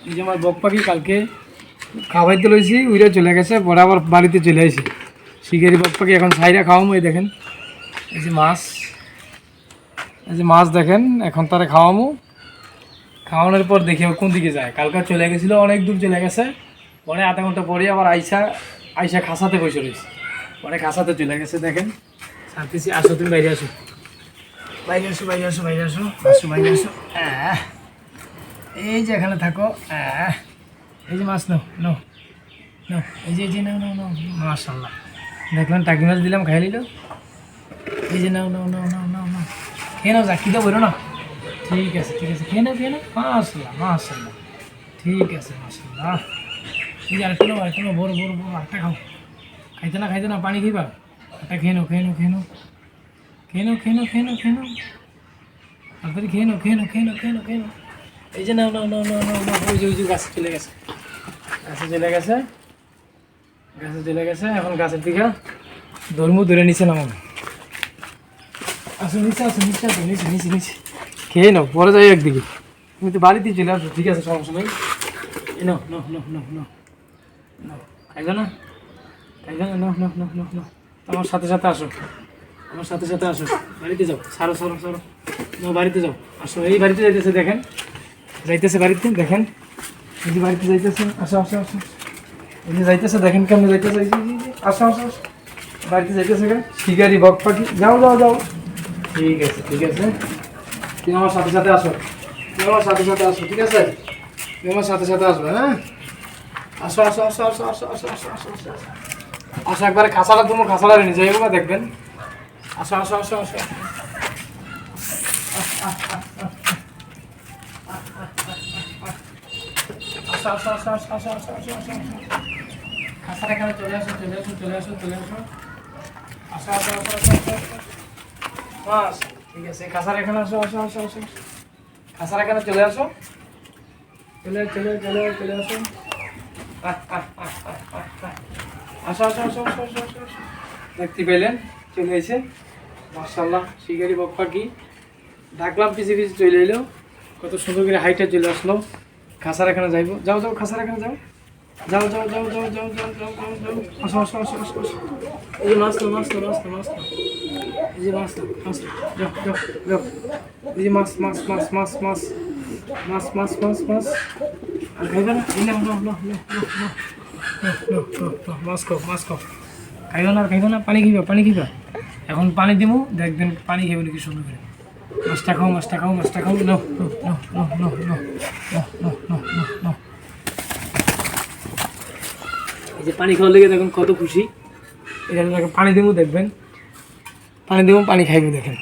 এই যে আমার বক পাখি কালকে খাওয়াইতে লইছি, উইরা চলে গেছে, পরে আবার বাড়িতে চলে আসি। শিকারি বক পাখি এখন ছাইরা খাওয়ামো। এই দেখেন এই যে মাছ, এই যে মাছ দেখেন, এখন তারা খাওয়ামো। খাওয়ানোর পর দেখি কোন দিকে যায়। কালকে চলে গেছিলো, অনেক দূর চলে গেছে। পরে আধা ঘন্টা পরে আবার আইসা খাসাতে বসে রয়েছে। পরে খাসাতে চলে গেছে। দেখেন শান্তিছি, আসো তুমি বাইরে আসো, বাইরে আসো, বাইরে আসো, বাইরে আসো, আসো বাইরে আসো। এই যে এখানে থাকো। এই যে মাছ নাও, নাও নাও, এই যে নাও নাও নাও, মাশাআল্লাহ। দেখলেন টাকি মাছ দিলাম, খাই নিল। এই যে নাও নাও নাও নাও নাও নাও, খেয়ে নাও, যা খিদে বলো না। ঠিক আছে ঠিক আছে, খেয়ে নাও খেয়ে নাও, মাশাআল্লাহ মাশাআল্লাহ, ঠিক আছে মাশাআল্লাহ। এই যে আরেকটা নাও, আরেকটা নাও, বড় বড় বড় আরেকটা খাও। খাইতে না, পানি খাইবা, একটা খেয়ে নাও খেয়ে নাও খেয়ে নাও, খেয়ে নাও খেয়ে নাও খেয়ে নাও খেয়ে নাও, তাড়াতাড়ি খেয়ে নাও খেয়ে নাও খেয়ে নাও খেয়ে নাও খেয়ে নাও। এই যে নাও নাও নাও নাও নাও নাও, ওই যে গাছে চলে গেছে, গাছে চলে গেছে, গাছে চলে গেছে। এখন গাছের দিকে ধরে নিচে নামাবো। আসো নিচে, আসো নিচে, আসো নিচে নিচে নিচে, খেয়ে নাও, পরে যাই একদিকে। তুমি তো বাড়িতেই চলে আসো, ঠিক আছে, সমস্যা নেই। নাও নাও নাও নাও নাও নাও, খাইবে না, খাইবে না, নাও নাও নাও নাও নাও, আমার সাথে সাথে আসো, আমার সাথে সাথে আসো, বাড়িতে যাও, সারো সারো সারো, নাও বাড়িতে যাও, আসো। এই বাড়িতে যাইতেছে, দেখেন যাইতেছে বাড়িতে, দেখেন এই যে বাড়িতে যাইতেছে, আসো আসো আসো, এই যে যাইতেছে, দেখেন কেমন যাইতেছে, এই যে আসো আসো আসো, বাড়িতে যাইতেছে কেন, শিকারি বক পাখি, যাও যাও যাও, ঠিক আছে ঠিক আছে, তুমি আমার সাথে সাথে আসো, তুমি আমার সাথে সাথে আসো, ঠিক আছে, তুমি আমার সাথে সাথে আসবে, হ্যাঁ, আসো আসো আসো আসো আসো আসো আসো আসো আসো আসো, আসো একবারে খাসাটা, তোমার খাসাটা নিয়ে যাইবো না, দেখবেন, আসো আসো আসো আসো, আসো আসো আসো আসো আসো আসো আসো আসো, খাসার এখানে চলে আসো চলে আসো চলে আসো চলে আসো, আসো আসো আসো আসো আসো, বাস ঠিক আছে, খাসার এখানে আসো আসো আসো আসো, খাসার এখানে চলে আসো, চলে চলে চলে চলে আসো, আসো আসো আসো আসো আসো আসো, দেখতে পেলেন চলে এসে, মাশাআল্লাহ, শিকারি বক পাখি ডাকলাম, পিছিয়ে পিছিয়ে চলে এলো, কত সুন্দর করে হাইটে চলে আসলো। খাসার এখানে যাইবো, যাও যাও, খাসার এখানে যাও, যাও যাও যাও যাও যাও যাও যাও যাও যাও, আসো আসো আসো আসো আসো, এই যে মাছ তো মাছ তো মাছ তো মাছ তো, এই যে মাছ তো মাছ, যাও যাও যাও, এই যে মাছ মাছ মাছ মাছ মাছ মাছ মাছ মাছ মাছ, আর খাইবে না, এই নাও নাও নাও নাও নাও নাও নাও, মাছ খাও মাছ খাও, খাইবে না আর খাইবে না, পানি খাইবা পানি খাইবা, এখন পানি দিব, দেখবেন পানি খাইবে নাকি সুন্দর করে, মাছটা খাও মাছটা খাও মাছটা খাও, নাও নাও নাও নাও নাও নাও নাও নাও নাও নাও, এই যে পানি খাওয়ার লেগে দেখুন কত খুশি, এখানে পানি দেবো, দেখবেন পানি দেবো, পানি খাইবো, দেখেন।